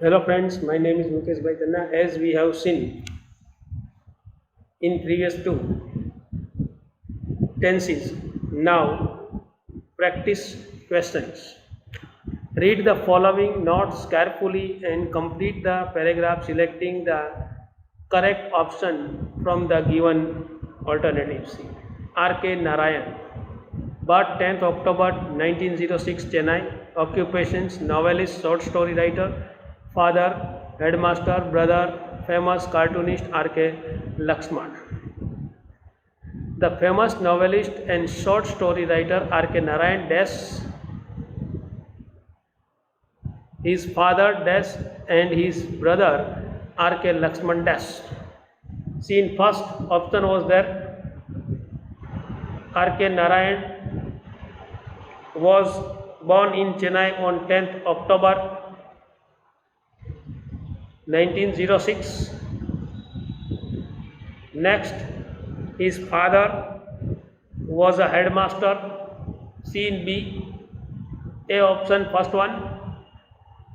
Hello friends, my name is Mukesh Bhai. As we have seen in previous two tenses, now practice questions. Read the following notes carefully and complete the paragraph selecting the correct option from the given alternatives. R.K. Narayan, birth 10th October 1906, Chennai, occupations novelist, short story writer, father headmaster, brother famous cartoonist R.K. Lakshman. The famous novelist and short story writer R.K. Narayan dash his father dash and his brother R.K. Lakshman dash. See, in first option was there R.K. Narayan was born in Chennai on 10th October 1906. Next, his father was a headmaster. C in B. A option, first one.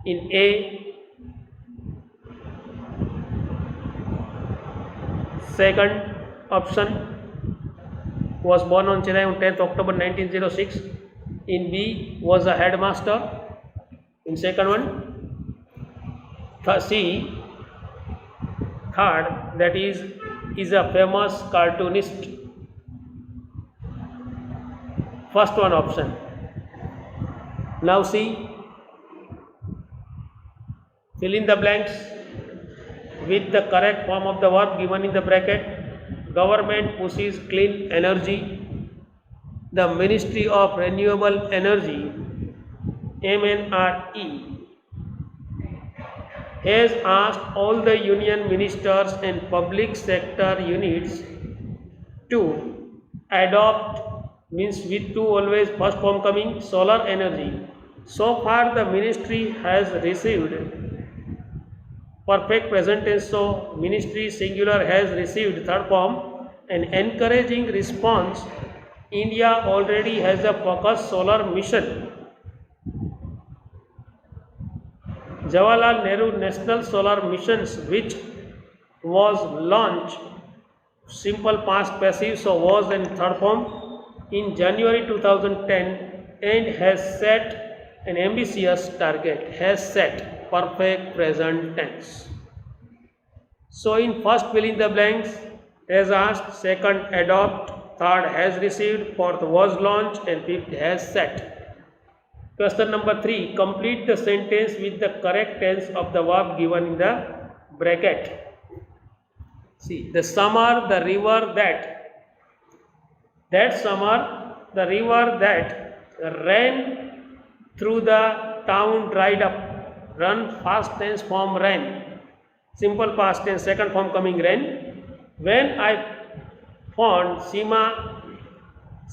In A, second option, was born on Chennai on 10th October 1906. In B, was a headmaster. In second one, C, third, that is a famous cartoonist. First one option. Now see, fill in the blanks with the correct form of the verb given in the bracket. Government pushes clean energy. The Ministry of Renewable Energy, MNRE, has asked all the union ministers and public sector units to adopt, means with to always first form coming, solar energy. So far the ministry has received perfect present tense, so ministry singular has received third form. An encouraging response. India already has a focused solar mission. Jawaharlal Nehru National Solar Missions, which was launched, simple past passive, so was in third form, in January 2010 and has set an ambitious target, has set perfect present tense. So in first fill in the blanks, has asked, second adopt, third has received, fourth was launched and fifth has set. Question number 3, complete the sentence with the correct tense of the verb given in the bracket. See, the summer, the river that summer, the river that ran through the town dried up. Run, past tense form ran, simple past tense, second form coming ran. When I found Sima,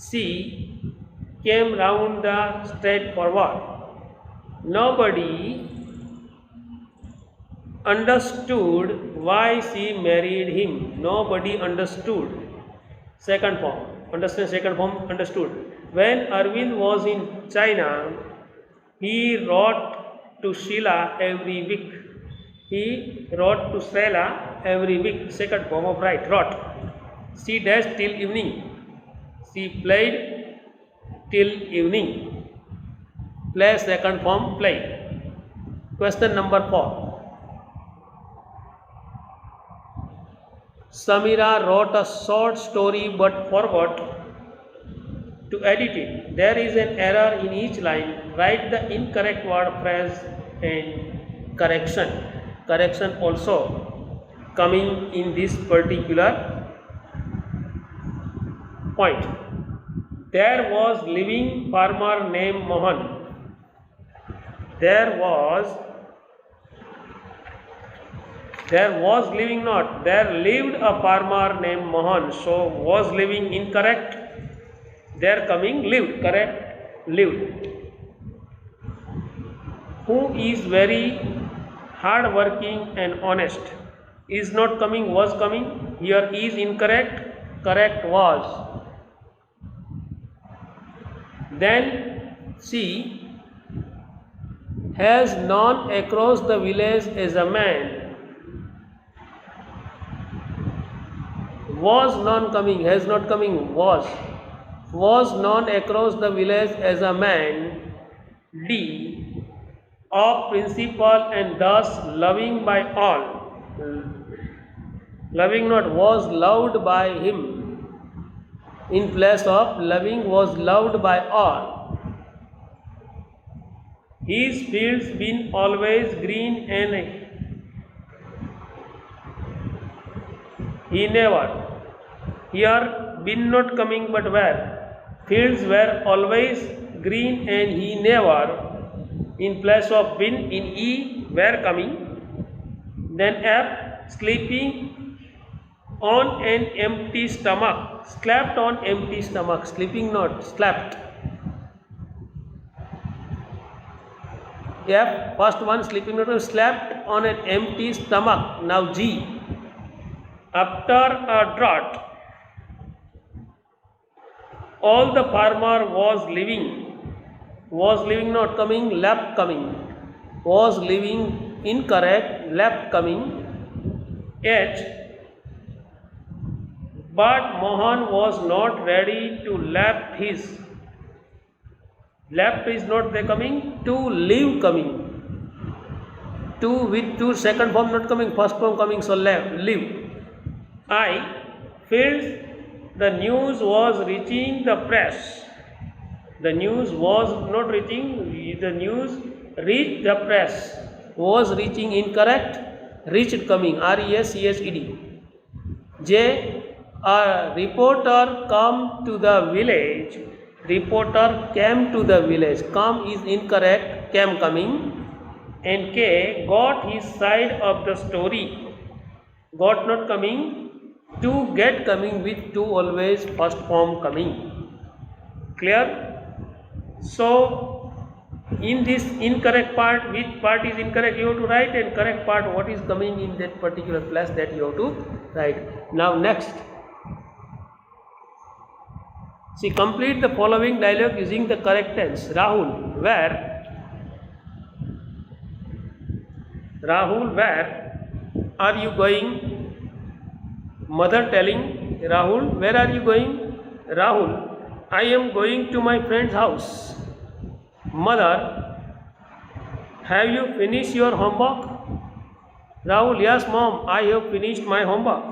she came round the straight forward. Nobody understood why she married him. Nobody understood. Second form. Understand, second form, understood. When Arvind was in China, he wrote to Sheila every week. He wrote to Sheila every week. Second form of write, wrote. She dashed till evening. She played till evening. Play, second form, play. Question number 4. Samira wrote a short story but forgot to edit it. There is an error in each line. Write the incorrect word, phrase and correction. Correction also coming in this particular point. There was living farmer named Mohan. There was living not. There lived a farmer named Mohan. So was living incorrect. There coming lived, correct, lived. Who is very hard working and honest. Is not coming, was coming. Here is incorrect, correct was. Then see, has known across the village as a man. Was known coming, has not coming, was known across the village as a man. D. Of principle and thus loving by all. Loving not, was loved by him. In place of loving, was loved by all. His fields been always green and he never. Here been not coming but were. Fields were always green and he never. In place of been, in E were coming. Then F, sleeping on an empty stomach. Slept on empty stomach. Sleeping not, slept. F, first one, sleeping not, slept on an empty stomach. Now G, after a drought, all the farmer was living not coming, left coming, was living incorrect, left coming. H, but Mohan was not ready to left his. Left is not there coming, to leave coming. To with two, second form not coming, first form coming, so left, leave. I, feels the news was reaching the press. The news was not reaching, the news reached the press. Was reaching incorrect, reached coming, R-E-S-C-H-E-D. J, a reporter come to the village. Reporter came to the village. Come is incorrect, came coming. And K, got his side of the story. Got not coming, to get coming with to always first form coming. Clear? So, in this incorrect part, which part is incorrect you have to write, and correct part what is coming in that particular place that you have to write. Now next. See, complete the following dialogue using the correct tense. Rahul, where are you going? Mother telling Rahul, where are you going? Rahul, I am going to my friend's house. Mother, have you finished your homework? Rahul, yes mom, I have finished my homework.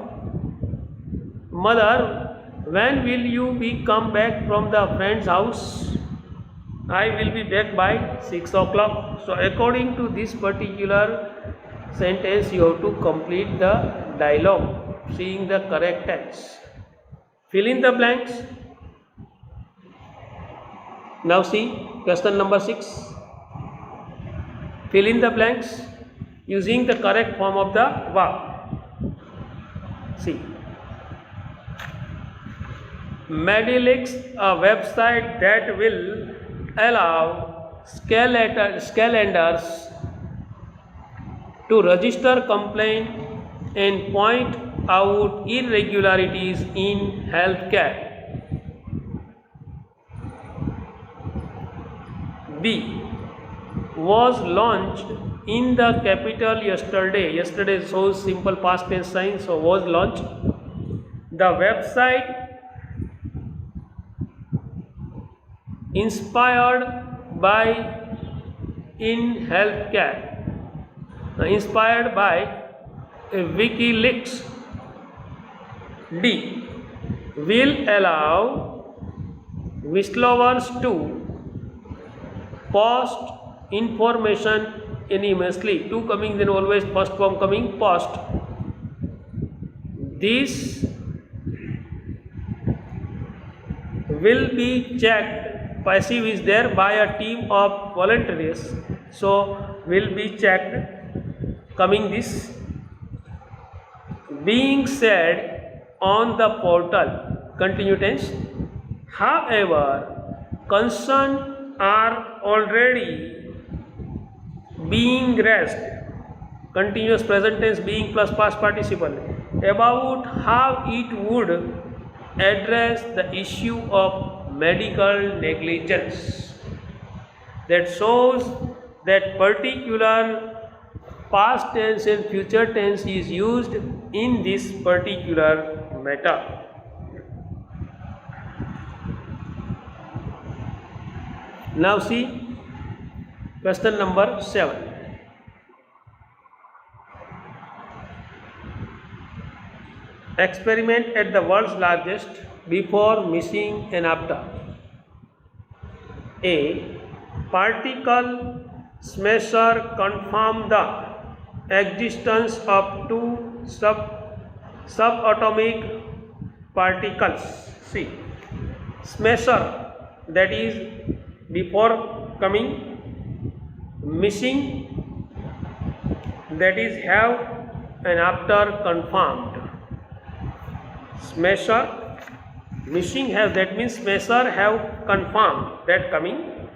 Mother, when will you be come back from the friend's house? I will be back by 6 o'clock. So according to this particular sentence, you have to complete the dialogue, seeing the correct tense. Fill in the blanks. Now see, question number 6. Fill in the blanks using the correct form of the verb. See. Medilix, a website that will allow scalanders to register complaint and point out irregularities in healthcare. B, was launched in the capital yesterday. Yesterday shows simple past tense sign, so was launched. The website inspired by in healthcare, inspired by WikiLeaks. D, will allow whistleblowers to post information anonymously. To coming, then always first form coming, post. This will be checked. Passive is there by a team of volunteers, so will be checked. Coming this, being said on the portal, continue tense. However, concerns are already being raised, continuous present tense being plus past participle, about how it would address the issue of medical negligence. That shows that particular past tense and future tense is used in this particular matter. Now see question number 7. Experiment at the world's largest before, missing and after. A particle smasher confirmed the existence of two subatomic particles. See, smasher, that is before coming, missing, that is have, and after confirmed. Smasher, missing have, that means smasher have confirmed that coming.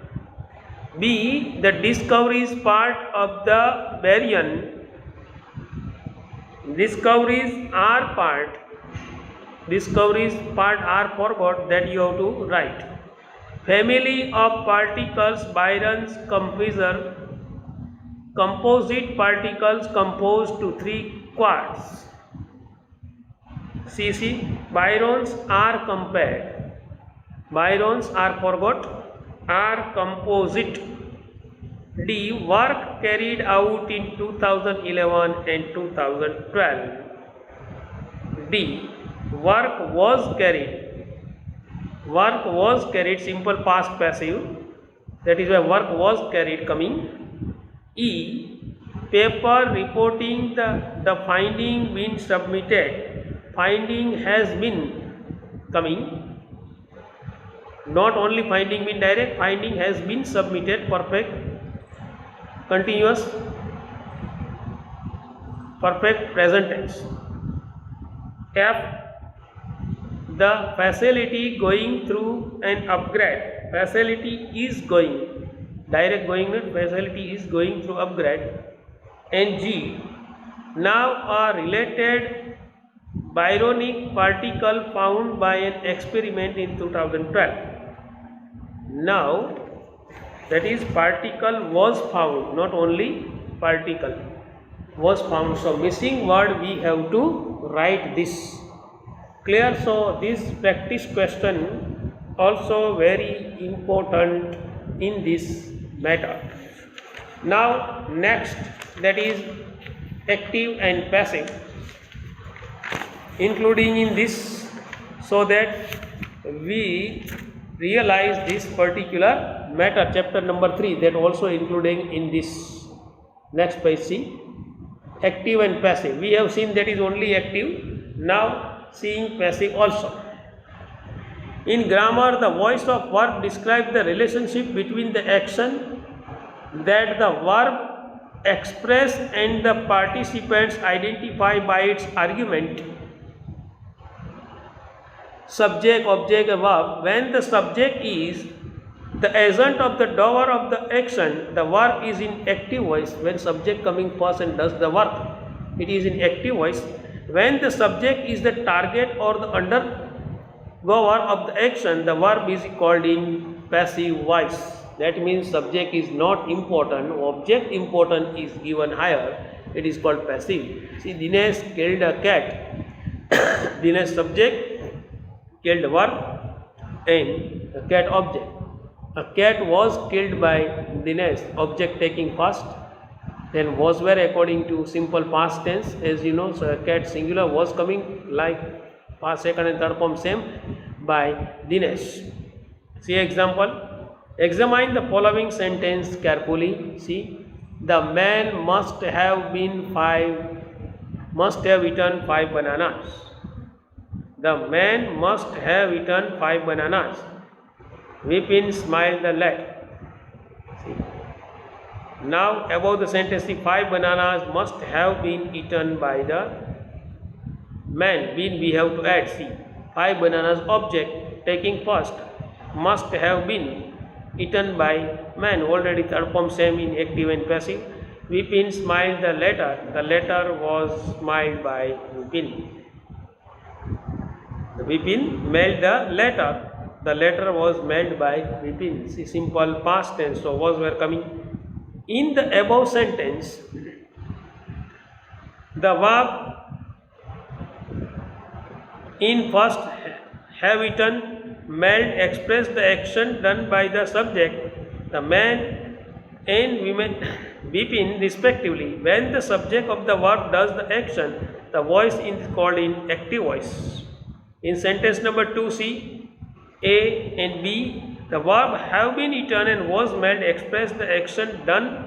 B, the discovery is part of the baryon. Discoveries are part are forgot, that you have to write. Family of particles, Byron's composite particles composed to 3 quarks. CC, Byrons are compared. Byrons are forgot, are composite. D, work carried out in 2011 and 2012. D, work was carried. Work was carried, simple past passive, that is why work was carried coming. E, paper reporting the finding been submitted. Finding has been coming. Not only finding been direct, finding has been submitted, perfect, continuous, perfect present tense. F, the facility going through an upgrade. Facility is going, direct going, not facility is going through upgrade. And G, now a related Byronic particle found by an experiment in 2012. Now, that is particle was found, not only particle was found. So, missing word we have to write this. Clear? So, this practice question also very important in this matter. Now, next, that is active and passive, including in this, so that we realize this particular matter, chapter number 3, that also including in this. Next page, see, active and passive. We have seen that is only active, now seeing passive also. In grammar, the voice of verb describes the relationship between the action that the verb express and the participants identify by its argument. Subject, object, verb. When the subject is the agent of the doer of the action, the verb is in active voice. When subject coming first and does the work, it is in active voice. When the subject is the target or the undergoer of the action, the verb is called in passive voice. That means subject is not important, object important is given higher, it is called passive. See, Dinesh killed a cat. Dinesh subject, killed verb, and a cat object. A cat was killed by Dinesh, object taking first, then was were according to simple past tense, as you know. So a cat singular was coming like past, second and third form same by Dinesh. See example. Examine the following sentence carefully. See, the man must have eaten 5 bananas. The man must have eaten 5 bananas. Vipin smiled the lad. See. Now above the sentence, the 5 bananas must have been eaten by the man. Been we have to add. See, 5 bananas object taking first, must have been eaten by man, already third form same in active and passive. Vipin smiled the letter was smiled by Vipin. Vipin mailed the letter was mailed by Vipin. See, simple past tense, so was were coming. In the above sentence, the verb in first have eaten, melt express the action done by the subject, the man and women Bipin respectively. When the subject of the verb does the action, the voice is called in active voice. In sentence number 2, see A and B, the verb have been eaten and was made express the action done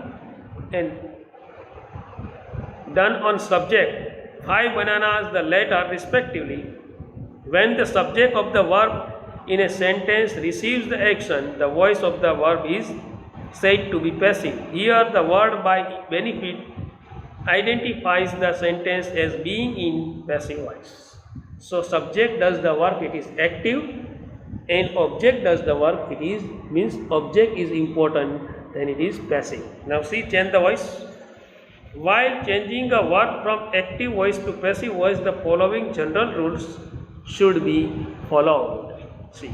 on subject, 5 bananas the latter respectively. When the subject of the verb in a sentence receives the action, the voice of the verb is said to be passive. Here the word by benefit identifies the sentence as being in passive voice. So subject does the work, it is active, and object does the work, it is means object is important, then it is passive. Now see, change the voice. While changing a verb from active voice to passive voice, the following general rules should be followed. See,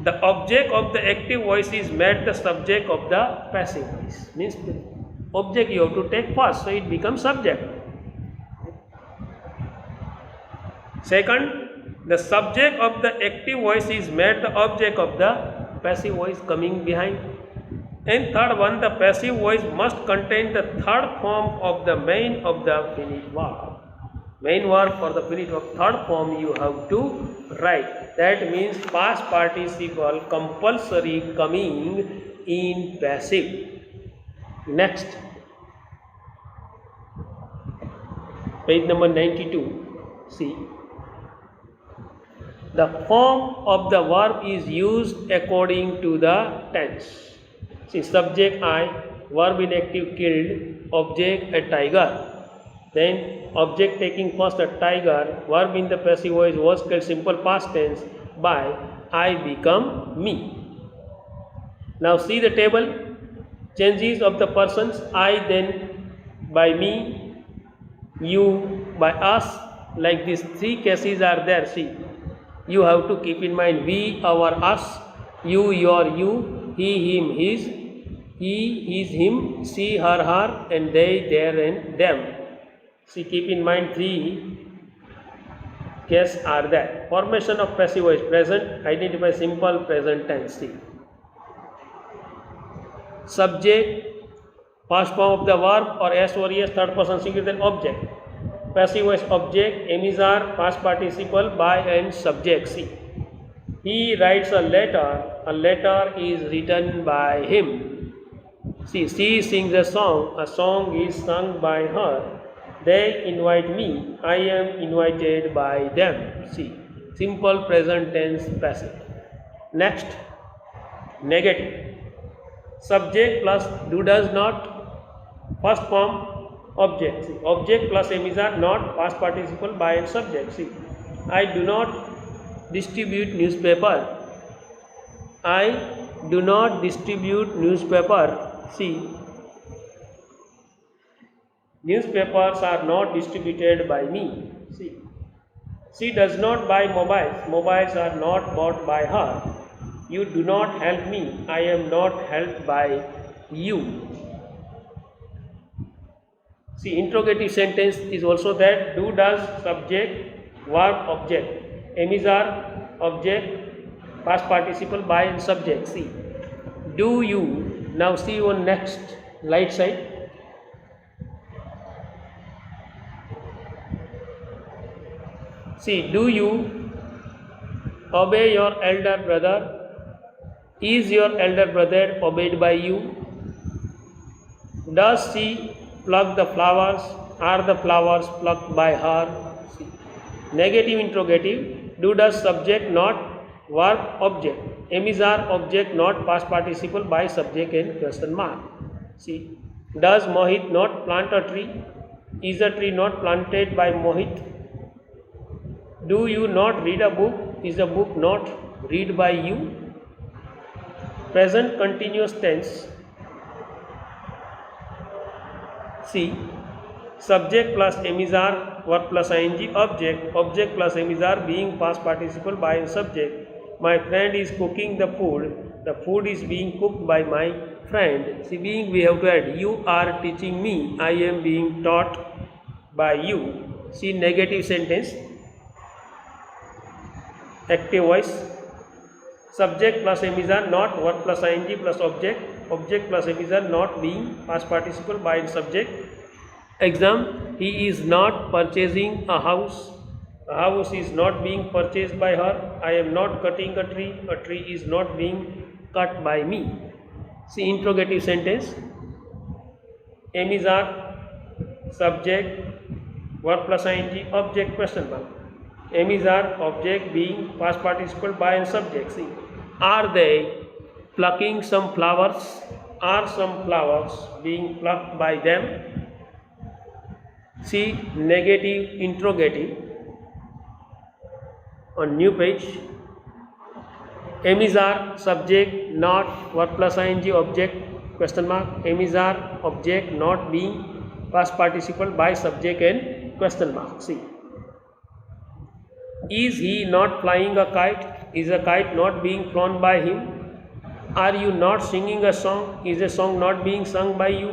the object of the active voice is made the subject of the passive voice. Means the object you have to take first, so it becomes subject. Second, the subject of the active voice is made the object of the passive voice coming behind. And third one, the passive voice must contain the third form of the main of the finite verb. Main verb for the finite verb, third form you have to write. That means past participle compulsory coming in passive. Next, page number 92. See, the form of the verb is used according to the tense. See, subject I, verb in active killed, object a tiger. Then object taking first a tiger, verb in the passive voice was killed, simple past tense by I become me. Now see the table, changes of the persons, I then by me, you by us, like these three cases are there. See, you have to keep in mind we, our, us, you, your, you, he, him, his, he, his, him, she, her, and they, their, and them. See, keep in mind three cases are there. Formation of passive voice, present, identify simple present tense. See, subject, past form of the verb or S or ES, third person singular, then object. Passive voice, object, emissary, past participle, by and subject. See, he writes a letter is written by him. See, she sings a song is sung by her. They invite me, I am invited by them. See, simple present tense passive. Next, negative. Subject plus do does not, first form object. See, object plus emissary, not, past participle, by and subject. See, I do not distribute newspaper. I do not distribute newspaper. See, newspapers are not distributed by me. See, she does not buy mobiles. Mobiles are not bought by her. You do not help me. I am not helped by you. See, interrogative sentence is also that do, does, subject, verb, object, emissary, object, past participle, by and subject. See, do you. Now see on next right side. See, do you obey your elder brother? Is your elder brother obeyed by you? Does she pluck the flowers? Are the flowers plucked by her? See, negative interrogative, do, does, subject, not, verb, object, emissary, object, not, past participle, by, subject, and question mark. See, does Mohit not plant a tree? Is a tree not planted by Mohit? Do you not read a book? Is a book not read by you? Present continuous tense. See, subject plus emissary, verb plus ing, object, object plus emissary being past participle, by and subject. My friend is cooking the food. The food is being cooked by my friend. See, being we have to add. You are teaching me. I am being taught by you. See, negative sentence. Active voice. Subject plus am is are not, verb plus ing plus object. Object plus am is are not, being past participle by and subject. Exam, he is not purchasing a house. A house is not being purchased by her. I am not cutting a tree. A tree is not being cut by me. See, interrogative sentence. Am is are, subject, verb plus ing, object, question mark. Am is are, object, being past participle by and subject. See, are they plucking some flowers? Are some flowers being plucked by them? See, negative interrogative on new page. Am is are, subject, not, verb plus ing, object, question mark. Am is are, object, not, being past participle by subject and question mark. See, is he not flying a kite? Is a kite not being flown by him? Are you not singing a song? Is a song not being sung by you?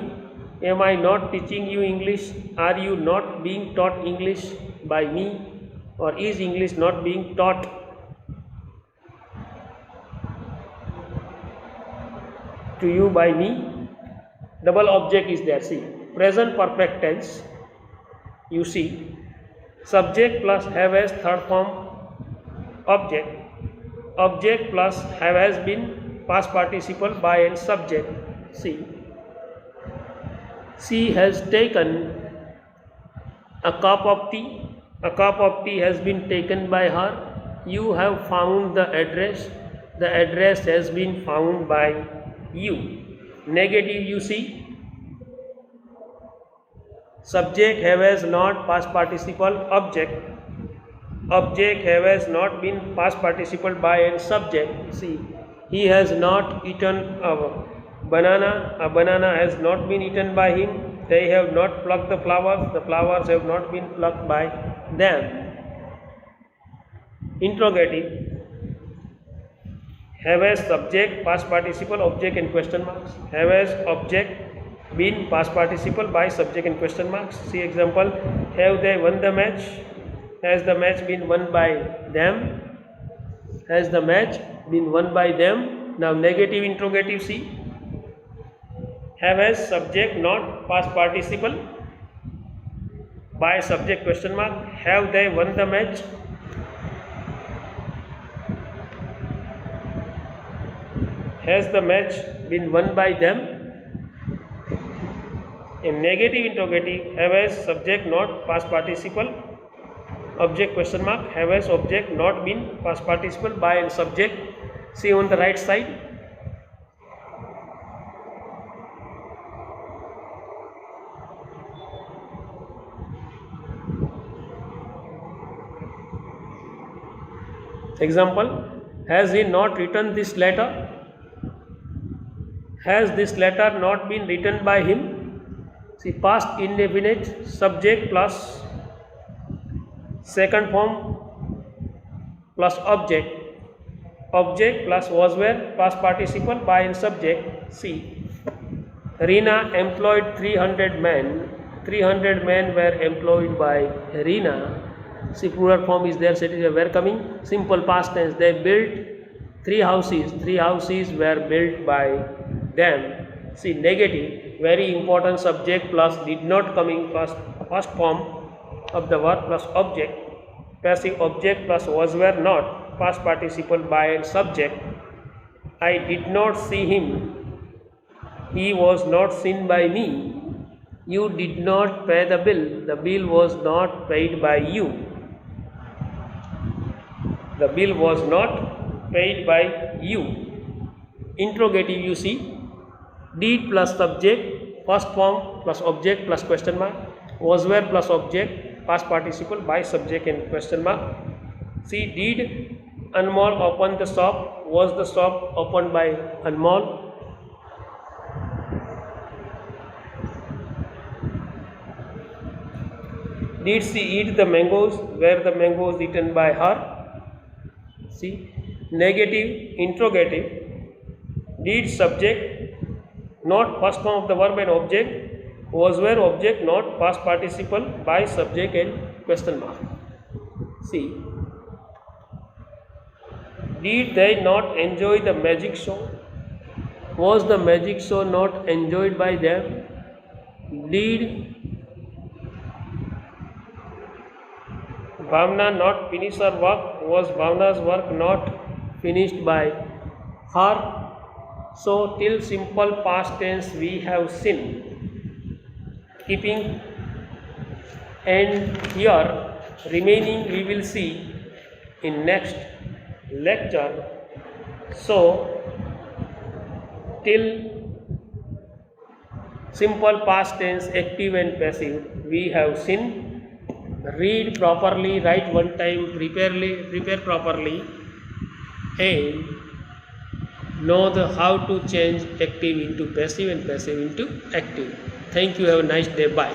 Am I not teaching you English? Are you not being taught English by me? Or is English not being taught to you by me? Double object is there. See, present perfect tense. You see, subject plus have as third form object. Object plus have has been past participle by and subject. See, she has taken a cup of tea. A cup of tea has been taken by her. You have found the address. The address has been found by you. Negative, you see, subject have as not, past participle, object. Object have as not been past participle by and subject. See, he has not eaten a banana. A banana has not been eaten by him. They have not plucked the flowers. The flowers have not been plucked by them. Interrogative. Have as subject, past participle, object and question marks. Have as object, been past participle by subject and question marks. See example. Have they won the match? Has the match been won by them? Has the match been won by them? Now negative interrogative. See, have as subject, not past participle by subject, question mark. Have they won the match? Has the match been won by them? In negative interrogative, have as subject, not past participle, object, question mark. Have as object, not been past participle by and subject. See on the right side. Example, has he not written this letter? Has this letter not been written by him? See, past indefinite, subject plus second form plus object. Object plus was where, past participle by and subject. See, Reena employed 300 men. 300 men were employed by Reena. See, plural form is there, so it is were coming. Simple past tense. They built 3 houses. 3 houses were built by them. See, negative, very important, subject plus did not coming first form of the verb plus object. Passive object plus was were not, past participle by and subject. I did not see him. He was not seen by me. You did not pay the bill. The bill was not paid by you. The bill was not paid by you. Interrogative, you see, did plus subject, first form plus object plus question mark, was where plus object, past participle by subject and question mark. See, did Anmol open the shop? Was the shop opened by Anmol? Did she eat the mangoes? Were the mangoes eaten by her? See, negative interrogative. Did subject not first form of the verb and object. Was where object not past participle by subject and question mark. See, did they not enjoy the magic show? Was the magic show not enjoyed by them? Did Bhavna not finish her work? Was Bhavna's work not finished by her? So till simple past tense we have seen. Keeping and here remaining we will see in next lecture. So till simple past tense, active and passive we have seen. Read properly, write one time, prepare properly, and know how to change active into passive and passive into active. Thank you. Have a nice day. Bye.